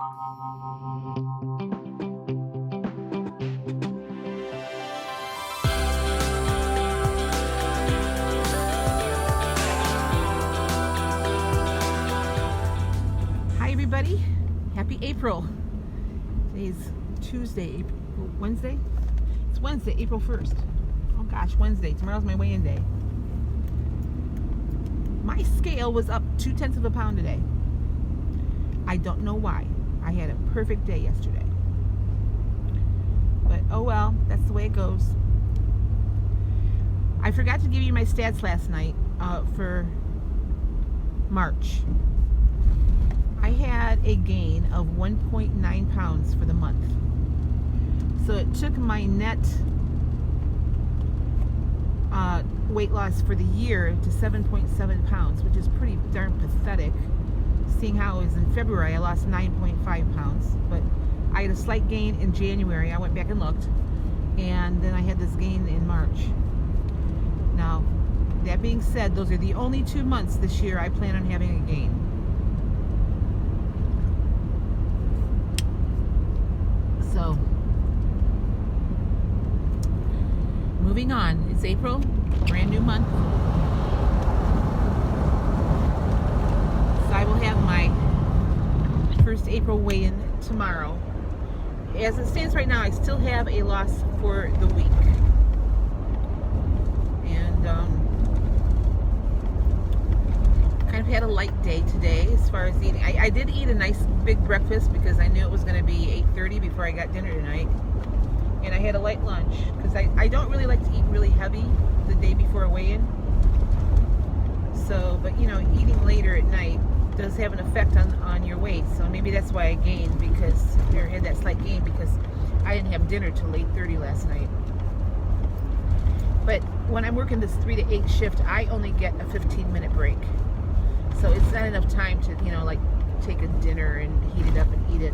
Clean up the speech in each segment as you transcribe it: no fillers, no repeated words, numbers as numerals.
Hi everybody, happy April. Today's Tuesday, Wednesday? It's Wednesday, April 1st. Oh gosh, Wednesday. Tomorrow's my weigh-in day. My scale was up 0.2 of a pound today. I don't know why. I had a perfect day yesterday. But oh well, that's the way it goes. I forgot to give you my stats last night for March. I had a gain of 1.9 pounds for the month. So it took my net weight loss for the year to 7.7 pounds, which is pretty darn pathetic, seeing how it was in February I lost 9.5 pounds. But I had a slight gain in January. I went back and looked, and then I had this gain in March. Now, that being said, those are the only 2 months this year I plan on having a gain. So, moving on. It's April, brand new month. So I will have my first April weigh-in tomorrow. As it stands right now, I still have a loss for the week. And kind of had a light day today as far as eating. I did eat a nice big breakfast because I knew it was going to be 8:30 before I got dinner tonight. And I had a light lunch because I don't really like to eat really heavy the day before a weigh-in. So, but you know, eating later at night does have an effect on your weight. So maybe that's why I gained, because I had that slight gain because I didn't have dinner till 8:30 last night. But when I'm working this 3 to 8 shift, I only get a 15-minute break. So it's not enough time to, you know, like take a dinner and heat it up and eat it.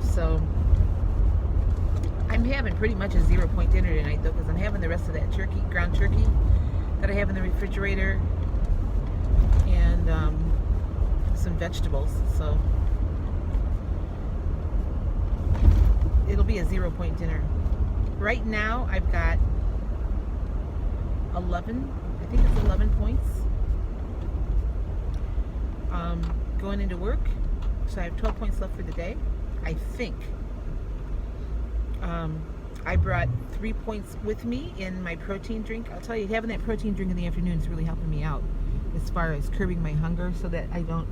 So I'm having pretty much a 0-point dinner tonight though, because I'm having the rest of that turkey, ground turkey that I have in the refrigerator, and some vegetables. So it'll be a 0-point dinner. Right now I've got 11, I think it's 11 points going into work. So I have 12 points left for the day, I think. I brought 3 points with me in my protein drink. I'll tell you, having that protein drink in the afternoon is really helping me out as far as curbing my hunger so that I don't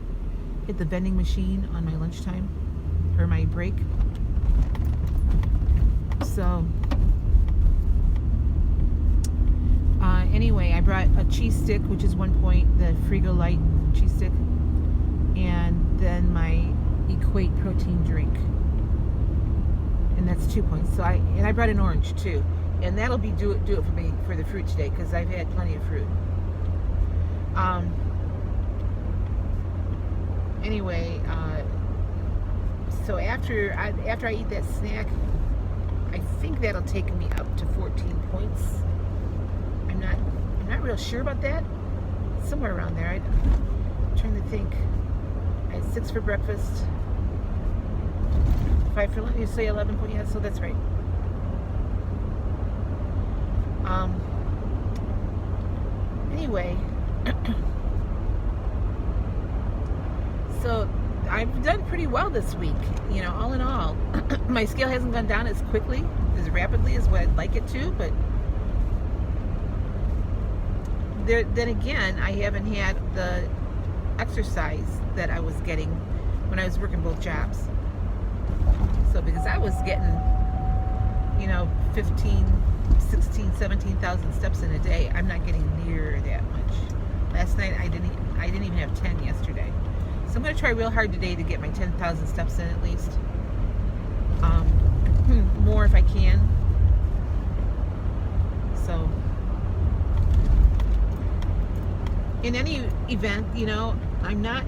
hit the vending machine on my lunchtime or my break. So anyway, I brought a cheese stick, which is 1 point, the Frigo Light cheese stick, and then my Equate protein drink, and that's 2 points. So I brought an orange too, and that'll be do it for me for the fruit today because I've had plenty of fruit. Anyway, so after I eat that snack, I think that'll take me up to 14 points. I'm not real sure about that. Somewhere around there. I'm trying to think. I had 6 for breakfast, 5 for lunch. You say 11 points? Yeah, so that's right. Anyway, so I've done pretty well this week. You know, all in all, my scale hasn't gone down as quickly, as rapidly as what I'd like it to, but then again, I haven't had the exercise that I was getting when I was working both jobs. So because I was getting, you know, 15, 16, 17,000 steps in a day, I'm not getting near that much. Last night I didn't even have 10 yesterday. So I'm going to try real hard today to get my 10,000 steps in at least. More if I can. So in any event, you know, I'm not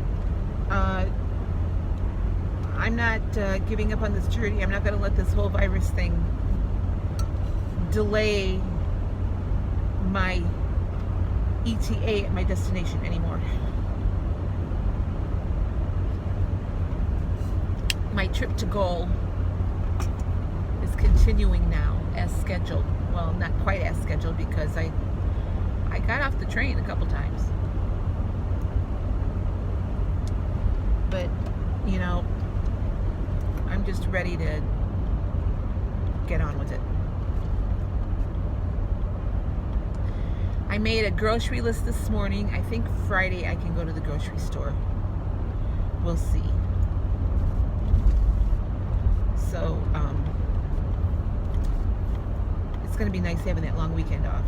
giving up on this journey. I'm not going to let this whole virus thing delay my ETA at my destination anymore. my trip to goal is continuing now as scheduled. Well, not quite as scheduled because I got off the train a couple times. But, you know, I'm just ready to get on with it. I made a grocery list this morning. I think Friday I can go to the grocery store. We'll see. So, it's going to be nice having that long weekend off.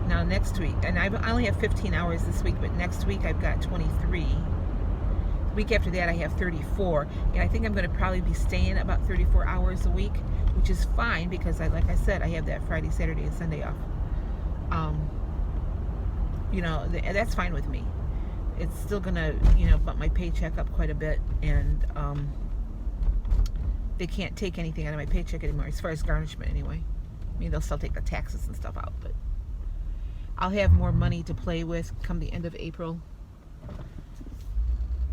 Now next week, and I only have 15 hours this week, but next week I've got 23. The week after that I have 34, and I think I'm going to probably be staying about 34 hours a week, which is fine because, like I said, I have that Friday, Saturday, and Sunday off. You know, that's fine with me. It's still going to, you know, bump my paycheck up quite a bit, and they can't take anything out of my paycheck anymore, as far as garnishment anyway. I mean, they'll still take the taxes and stuff out, but I'll have more money to play with come the end of April.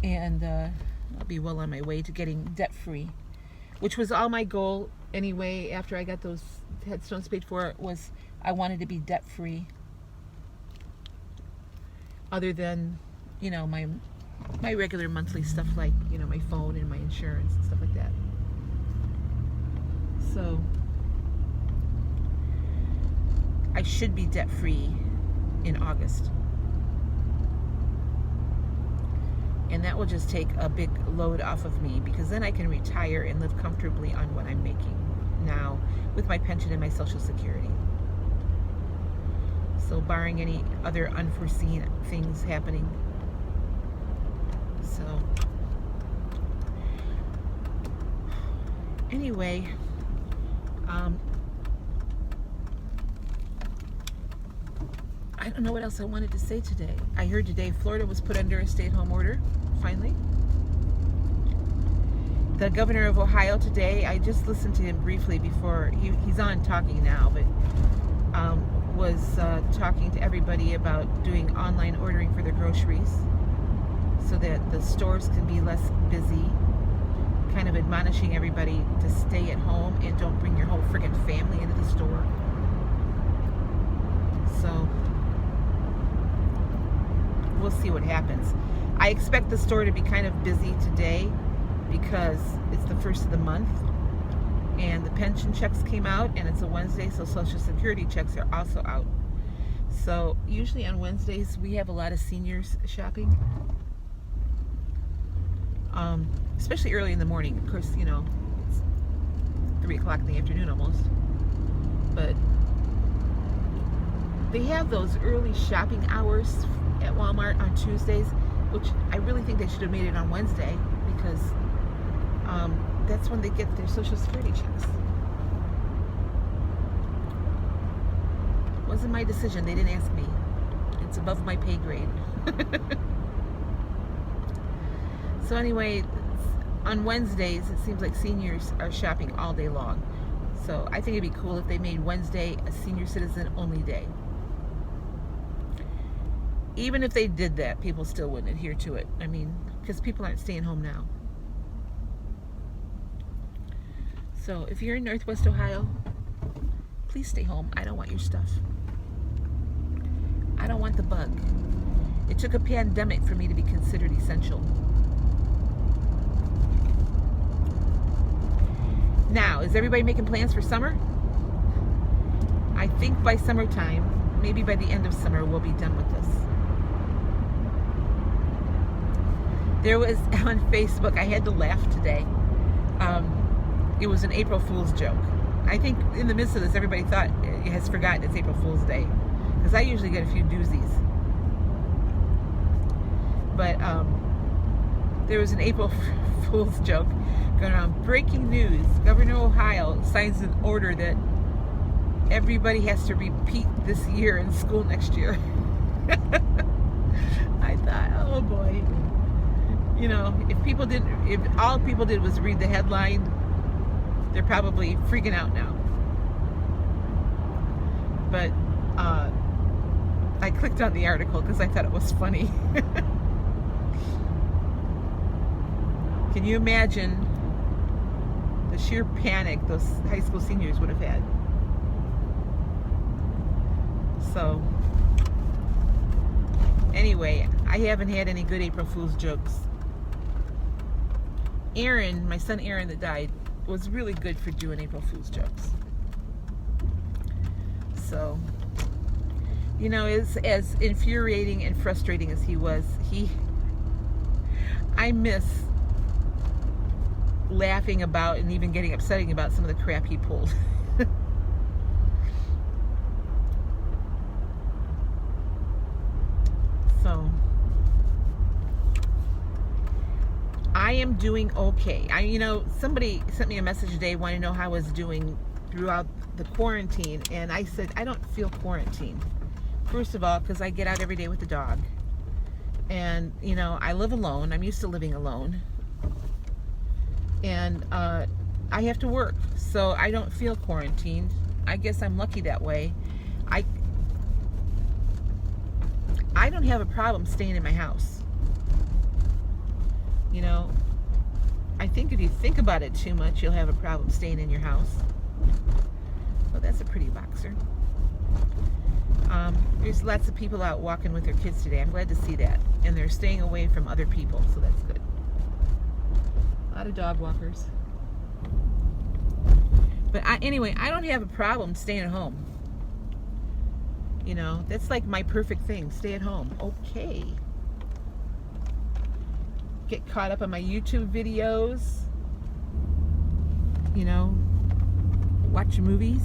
And I'll be well on my way to getting debt-free, which was all my goal anyway. After I got those headstones paid for, was I wanted to be debt-free. Other than, you know, my regular monthly stuff, like, you know, my phone and my insurance and stuff like that. So I should be debt-free in August. And that will just take a big load off of me, because then I can retire and live comfortably on what I'm making now with my pension and my Social Security. So barring any other unforeseen things happening. So anyway, I don't know what else I wanted to say today. I heard today Florida was put under a stay-at-home order, finally. The governor of Ohio today, I just listened to him briefly before, he's on talking now, but was talking to everybody about doing online ordering for their groceries so that the stores can be less busy, kind of admonishing everybody to stay at home and don't bring your whole friggin' family into the store. So we'll see what happens. I expect the store to be kind of busy today because it's the first of the month and the pension checks came out, and it's a Wednesday, so Social Security checks are also out. So usually on Wednesdays we have a lot of seniors shopping, especially early in the morning. Of course, you know, it's 3 o'clock in the afternoon almost, but they have those early shopping hours at Walmart on Tuesdays, which I really think they should have made it on Wednesday, because that's when they get their Social Security checks. Wasn't my decision. They didn't ask me. It's above my pay grade. So anyway, on Wednesdays, it seems like seniors are shopping all day long. So I think it'd be cool if they made Wednesday a senior citizen only day. Even if they did that, people still wouldn't adhere to it. I mean, because people aren't staying home now. So if you're in Northwest Ohio, please stay home. I don't want your stuff. I don't want the bug. It took a pandemic for me to be considered essential. Now, is everybody making plans for summer? I think by summertime, maybe by the end of summer, we'll be done with this. There was on Facebook, I had to laugh today. It was an April Fool's joke. I think in the midst of this, everybody thought it has forgotten it's April Fool's Day, because I usually get a few doozies. But there was an April Fool's joke going around. Breaking news: Governor of Ohio signs an order that everybody has to repeat this year in school next year. I thought, oh boy. You know, if all people did was read the headline, they're probably freaking out now. But I clicked on the article because I thought it was funny. Can you imagine the sheer panic those high school seniors would have had. So anyway, I haven't had any good April Fool's jokes. Aaron, my son Aaron that died, was really good for doing April Fool's jokes. So, you know, as infuriating and frustrating as he was, I miss laughing about and even getting upsetting about some of the crap he pulled. So I am doing okay. You know, somebody sent me a message today wanting to know how I was doing throughout the quarantine, and I said I don't feel quarantined. First of all, because I get out every day with the dog, and you know, I live alone. I'm used to living alone, and I have to work, so I don't feel quarantined. I guess I'm lucky that way. I don't have a problem staying in my house. You know, I think if you think about it too much, you'll have a problem staying in your house. Well, that's a pretty boxer. There's lots of people out walking with their kids today. I'm glad to see that. And they're staying away from other people, so that's good. A lot of dog walkers. But anyway, I don't have a problem staying at home. You know, that's like my perfect thing. Stay at home. Okay. Get caught up on my YouTube videos. You know, watch movies.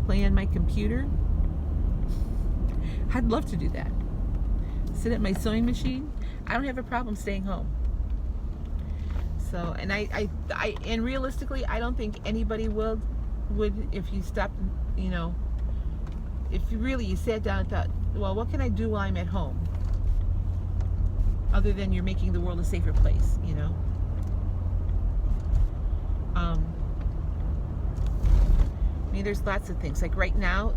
Play on my computer. I'd love to do that. Sit at my sewing machine. I don't have a problem staying home. So, and and realistically, I don't think anybody would if you stopped, you know, if you sat down and thought, well, what can I do while I'm at home? Other than you're making the world a safer place, you know? I mean, there's lots of things. Like right now,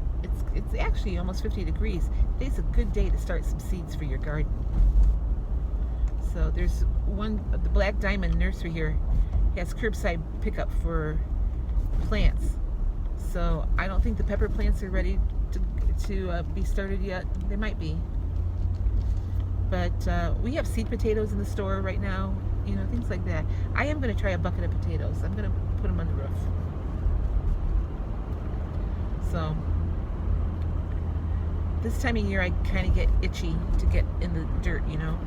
it's actually almost 50 degrees. Today's a good day to start some seeds for your garden. So there's the Black Diamond Nursery here has curbside pickup for plants. So I don't think the pepper plants are ready to be started yet. They might be. But we have seed potatoes in the store right now. You know, things like that. I am going to try a bucket of potatoes. I'm going to put them on the roof. So this time of year I kind of get itchy to get in the dirt, you know,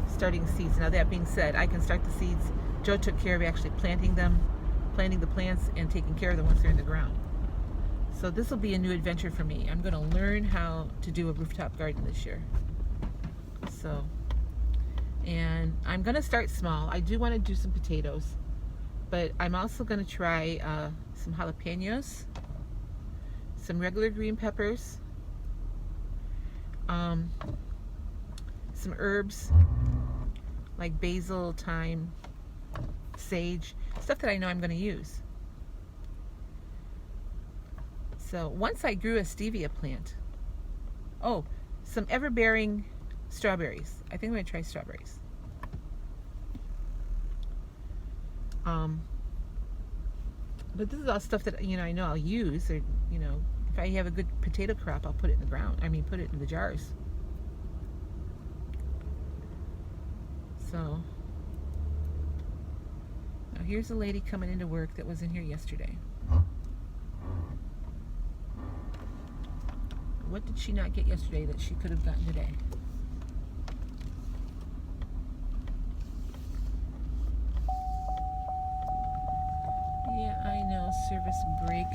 starting seeds. Now that being said, I can start the seeds. Joe took care of actually planting the plants and taking care of them once they're in the ground. So this will be a new adventure for me. I'm going to learn how to do a rooftop garden this year. So, and I'm going to start small. I do want to do some potatoes, but I'm also going to try some jalapenos, some regular green peppers, some herbs like basil, thyme, sage, stuff that I know I'm going to use. So once I grew a stevia plant. Oh, some ever-bearing strawberries. I think I'm going to try strawberries. But this is all stuff that, you know, I know I'll use. Or, you know, if I have a good potato crop, I'll put it in the ground. I mean, put it in the jars. So, now here's a lady coming into work that was in here yesterday. What did she not get yesterday that she could have gotten today? Yeah, I know, service break.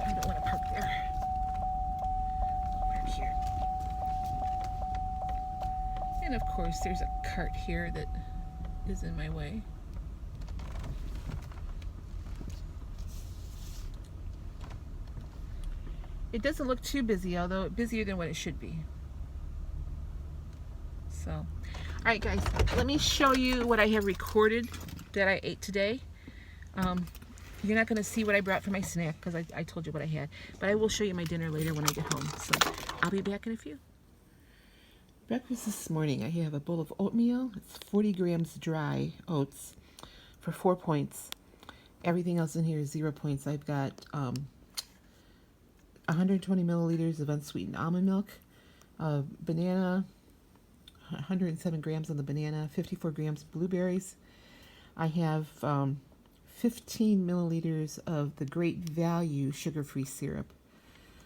I don't want to park there. I'll park here. And of course, there's a cart here that is in my way. It doesn't look too busy, although busier than what it should be. So, all right, guys, let me show you what I have recorded that I ate today. You're not going to see what I brought for my snack because I told you what I had. But I will show you my dinner later when I get home. So I'll be back in a few. Breakfast this morning, I have a bowl of oatmeal. It's 40 grams dry oats for 4 points. Everything else in here is 0 points. I've got 120 milliliters of unsweetened almond milk, banana, 107 grams on the banana, 54 grams blueberries. I have 15 milliliters of the Great Value sugar-free syrup,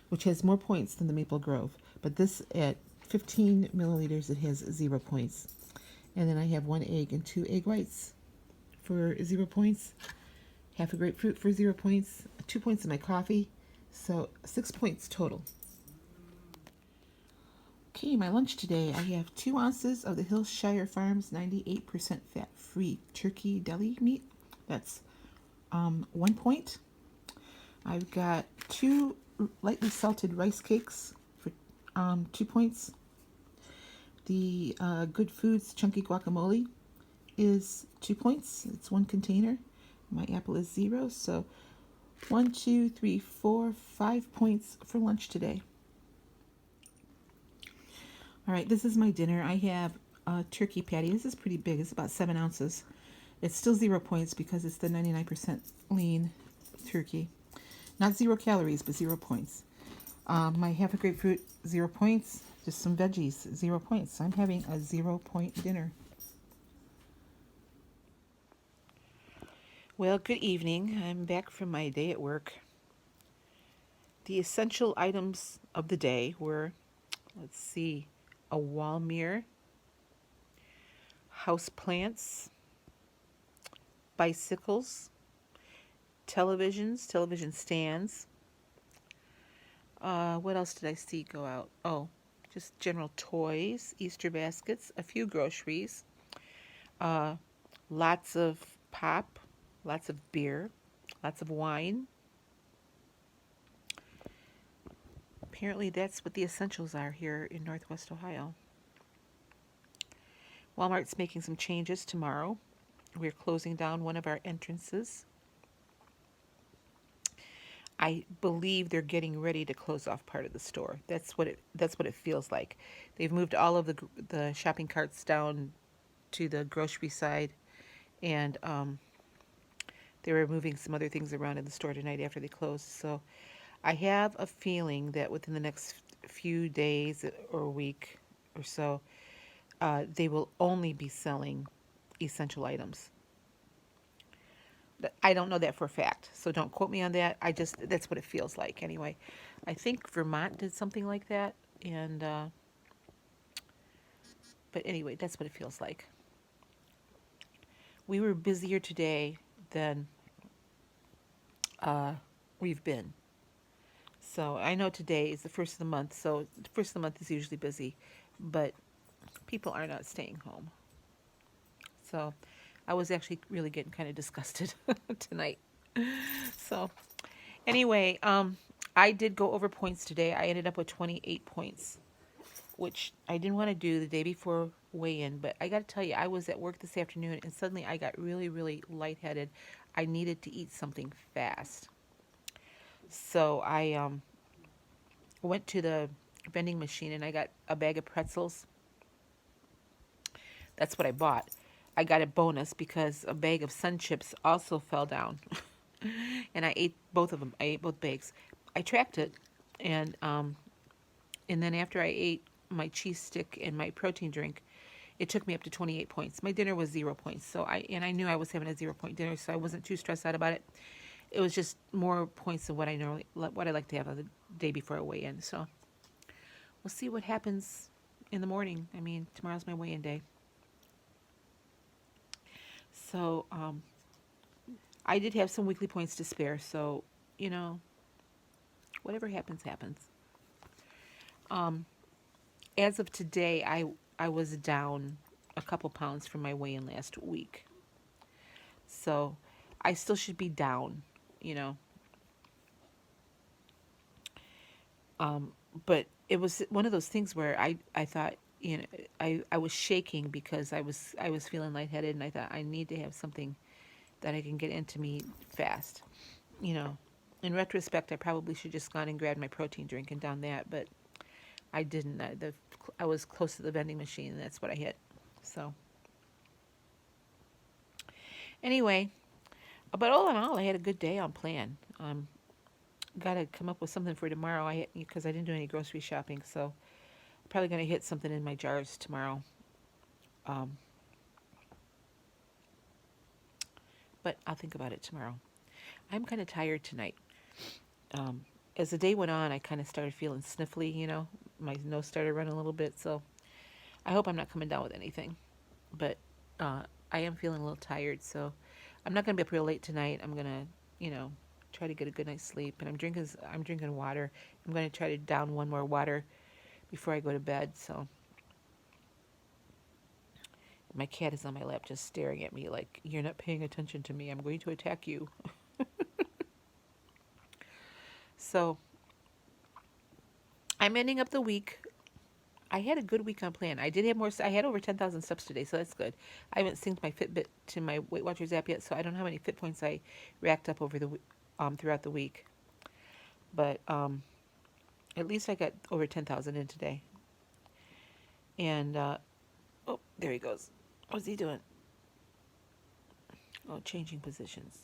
which has more points than the Maple Grove. But this at 15 milliliters, it has 0 points. And then I have 1 egg and 2 egg whites for 0 points. Half a grapefruit for 0 points. 2 points in my coffee. So 6 points total. Okay, my lunch today, I have 2 ounces of the Hillshire Farms 98% fat-free turkey deli meat. That's 1 point. I've got 2 lightly salted rice cakes for 2 points. The Good Foods Chunky Guacamole is 2 points. It's 1 container. My apple is 0, so 1, 2, 3, 4, 5 points for lunch today. All right, this is my dinner. I have a turkey patty. This is pretty big. It's about 7 ounces. It's still 0 points because it's the 99% lean turkey. Not 0 calories, but 0 points. My half a grapefruit, 0 points. Just some veggies, 0 points. I'm having a 0-point dinner. Well, good evening. I'm back from my day at work. The essential items of the day were, let's see, a wall mirror, house plants, bicycles, televisions, television stands. What else did I see go out? Oh, just general toys, Easter baskets, a few groceries, lots of pop, lots of beer, lots of wine. Apparently that's what the essentials are here in Northwest Ohio. Walmart's making some changes tomorrow. We're closing down one of our entrances. I believe they're getting ready to close off part of the store. That's what it feels like. They've moved all of the shopping carts down to the grocery side, and they were moving some other things around in the store tonight after they closed. So I have a feeling that within the next few days or a week or so, they will only be selling essential items. I don't know that for a fact, so don't quote me on that. That's what it feels like anyway. I think Vermont did something like that, and but anyway, that's what it feels like. We were busier today than we've been. So I know today is the first of the month, so the first of the month is usually busy, but people are not staying home. So I was actually really getting kind of disgusted tonight. So anyway, I did go over points today. I ended up with 28 points, which I didn't want to do the day before weigh-in, but I got to tell you, I was at work this afternoon and suddenly I got really, really lightheaded. I needed to eat something fast. So I went to the vending machine and I got a bag of pretzels. That's what I bought. I got a bonus because a bag of Sun Chips also fell down. And I ate both of them. I ate both bags. I tracked it, and then after I ate my cheese stick and my protein drink, it took me up to 28 points. My dinner was 0 points, so I knew I was having a 0-point dinner, so I wasn't too stressed out about it. It was just more points than what I like to have on the day before I weigh in. So we'll see what happens in the morning. I mean, tomorrow's my weigh-in day. So I did have some weekly points to spare, so, whatever happens, happens. As of today, I was down a couple pounds from my weigh-in last week. So I still should be down, But it was one of those things where I thought, I was shaking because I was feeling lightheaded, and I thought I need to have something that I can get into me fast. In retrospect, I probably should just gone and grabbed my protein drink and done that, but I didn't. I was close to the vending machine, and that's what I hit. So anyway, but all in all, I had a good day on plan. Got to come up with something for tomorrow. Because I didn't do any grocery shopping, so I'm probably gonna hit something in my jars tomorrow. Um, but I'll think about it tomorrow. I'm kind of tired tonight. Um, as the day went on, I kind of started feeling sniffly. My nose started running a little bit. So I hope I'm not coming down with anything. But uh, I am feeling a little tired, so I'm not gonna be up real late tonight. I'm gonna, you know, try to get a good night's sleep. And I'm drinking water. I'm gonna try to down one more water before I go to bed. So my cat is on my lap, just staring at me like you're not paying attention to me. I'm going to attack you. So I'm ending up the week. I had a good week on plan. I did have more. I had over 10,000 steps today, so that's good. I haven't synced my Fitbit to my Weight Watchers app yet, so I don't know how many Fit points I racked up over throughout the week. But at least I got over 10,000 in today. And oh, there he goes. What's he doing? Oh, changing positions.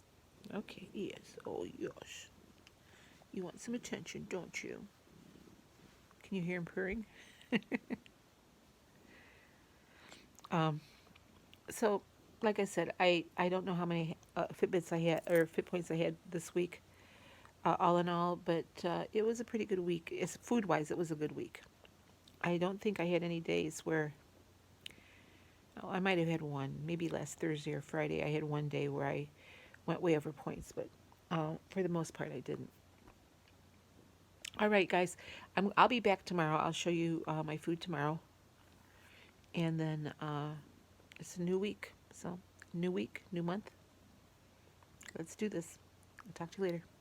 Okay, yes. Oh, yes. You want some attention, don't you? Can you hear him purring? um, so, like I said, I don't know how many Fitbits I had or Fit points I had this week, all in all, but it was a pretty good week. Food wise, it was a good week. I don't think I had any days where I might have had one, maybe last Thursday or Friday. I had one day where I went way over points, but for the most part, I didn't. All right, guys, I'll be back tomorrow. I'll show you my food tomorrow, and then it's a new week. So, new week, new month. Let's do this. I'll talk to you later.